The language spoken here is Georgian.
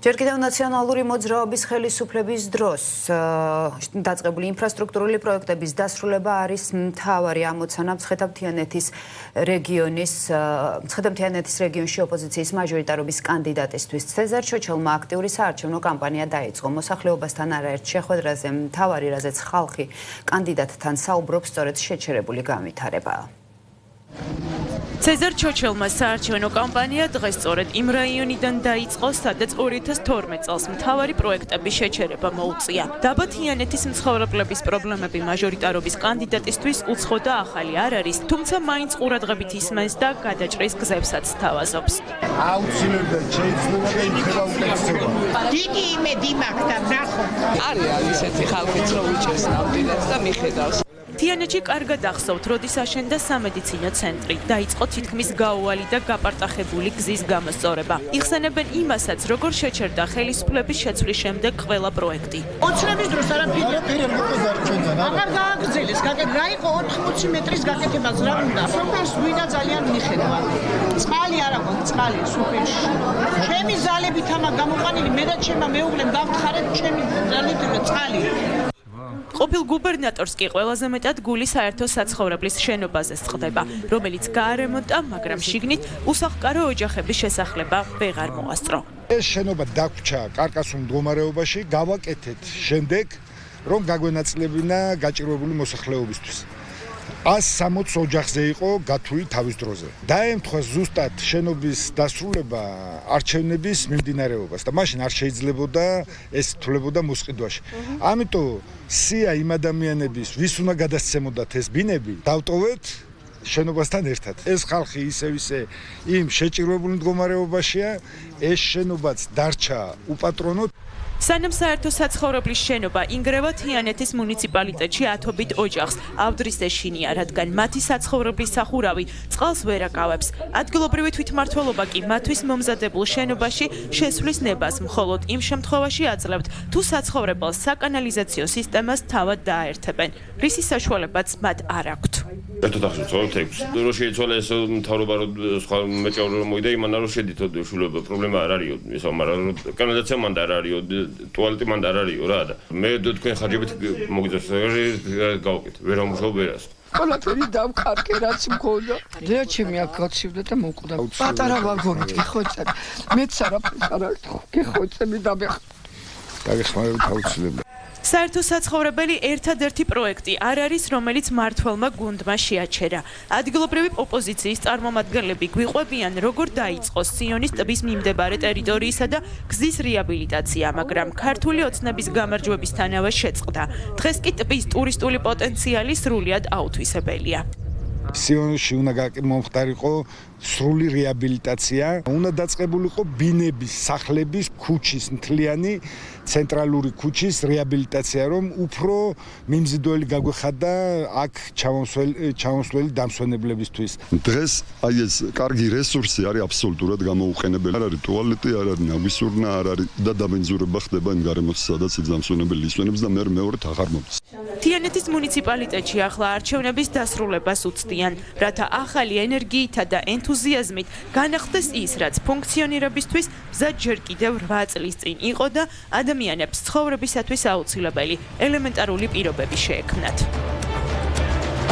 ჯერ კიდევ ნაციონალური მოძრაობის ხელისუფლების დროს დაწყებული ინფრასტრუქტურული პროექტების დასრულება არის მთავარი ამოცანა მცხეთა-მთიანეთის რეგიონში ოპოზიციის მაჟორიტარობის კანდიდატისთვის. ცეზარ ჩოჩელმა აქტიური საარჩევნო კამპანია დაიწყო. მოსახლეობასთან არაერთ შეხვედრაზე მთავარი, რაზეც ხალხი კანდიდატთან საუბრობს, სწორედ შეჩერებული განვითარებაა. ცეზარ ჩოჩელმა საარჩევნო კამპანია დღეს სწორედ იმ რაიონიდან დაიწყო, სადაც 2012 წელს მთავარი პროექტების შეჩერება მოუწია. დაბა თიანეთის მცხოვრებლების პრობლემები მაჟორიტარობის კანდიდატისთვის უცხო და ახალი არ არის, თუმცა მაინც ყურადღებით ისმენს და გადაჭრის გზებსაც თავაზობს. აუცილებლად შეიძლება იქნება უკეთესობა. დიდი იმედი მაქვს და ნახო. არის ისეთი ხალხიც რომ უჭერს ნამდვილად და მიხედავს. თიანეთში კარგად ახსოვთ, როდის აშენდა სამედიცინო ცენტრი. დაიწყო თითქმის გაუვალი და გაპარტახებული გზის გამოსწორება. იხსენებენ იმასაც, როგორ შეჩერდა ხელისუფლების შეცვლის შემდეგ ყველა პროექტი. ოცნების დროს აღარ გააგრძელეს, რა იყო 80 მეტრის გაკეთებას რა უნდა? სოფელს გვინდა ძალიან მიხედვა. წყალი არ აქვს, წყალი სოფელში. ჩემი ზალებით ამა გამოყვანილი მე და ჩემმა მეუღლემ გავთხარეთ ჩემი ზალით წყალი. ყოფილ გუბერნატორს კი ყველაზე მეტად გული საერთო საცხოვრებლის შენობაზე სწყდება, რომელიც გაარემონტა, მაგრამ შიგნით უსახლკარო ოჯახების შესახლება ვეღარ მოასწრო. ეს შენობა დაგვრჩა კარკასულ მდგომარეობაში, გავაკეთეთ შემდეგ, რომ გაგვენაწილებინა გაჭირვებული მოსახლეობისთვის. 160 ოჯახზე იყო გათვლილი თავის დროზე. დაემთხვა ზუსტად შენობის დასრულება არჩევნების მიმდინარეობას და მაშინ არ შეიძლებოდა ეს თვლებოდა მოსყიდვაში. ამიტომ სია იმ ადამიანების, ვის უნდა გადასცემოდათ ეს ბინები, დავტოვეთ შენობასთან ერთად. ეს ხალხი ისე იმ შეჭირვებულ მდგომარეობაშია, ეს შენობაც დარჩა უპატრონოდ. სანამ საერთო საცხოვრებლის შენობა ინგრევა თიანეთის მუნიციპალიტეტში ათობით ოჯახს ავდრის ეშინია, რადგან მათი საცხოვრებლის სახურავი წყალს ვერ აკავებს. ადგილობრივი თვითმმართველობა კი მათთვის მომზადებულ შენობაში შესვლის ნებას მხოლოდ იმ შემთხვევაში აძლევთ, თუ საცხოვრებელს საკანალიზაციო სისტემას თავად დააერთებენ, რისი საშუალებაც მათ არ აქვთ. ერთად ახსოვს 6. რო შეიცვალა ეს მთავრობა რო სხვა მეჭაური რომ მოიდა იმანა რომ შედითო შულობა პრობლემა არ არისო ისო მაგრამ კანალიზაცია მანდ არ არისო ტუალეტი მანდ არ არისო რა და მე თქვენ ხარჯებით მოგიძებს გავაკეთე ვერ ამუშავებ ვერას ყველაფერი დავკარგე რაც მქონდა და ჩემი აქ გაცივდა და მოკვდა პატარა ვაგონით გიხოცები მეც არაფერს არ აქვს გიხოცები და მე დაგეხმარებით აუცილებლად საერთო საცხოვრებელი ერთადერთი პროექტი არ არის, რომელიც მმართველმა გუნდმა შეაჩერა. ადგილობრივი ოპოზიციის წარმომადგენლები გვიყვებიან, როგორ დაიწყო სიონის ტბის მიმდებარე ტერიტორიისა და გზის რეაბილიტაცია, მაგრამ ქართული ოცნების გამარჯვებისთანავე შეწყდა. დღეს კი ტბის ტურისტული პოტენციალი სრულიად აუთვისებელია. სიონში უნდა მომხდარიყო სრული რეაბილიტაცია, უნდა დაწყებულიყო ბინების, სახლების, ქუჩის მთლიანი ცენტრალური ქუჩის რეაბილიტაცია, რომ უფრო მიმზიდველი გაგვეხადა აქ ჩამოსვლელი დამსვენებლებისთვის. დღეს აი ეს კარგი რესურსი არის აბსოლუტურად გამოუყენებელი. არ არის ტუალეტი, არ არის ნაგვისურნა, არ არის და დამენზურება ხდება იმ გარემოში, სადაც დამსვენებელი ისვენებს და მეორედ აღარ მომდის. თიანეთის მუნიციპალიტეტში ახლა არჩევნების დასრულებას უცდიან, რათა ახალი ენერგიითა და ენთუზიაზმით განახდეს ის, რაც ფუნქციონირებისთვის მზად ჯერ კიდევ 8 წლის წინ იყო და ადამიანებს ცხოვრებისათვის აუცილებელი ელემენტარული პირობები შეექმნათ.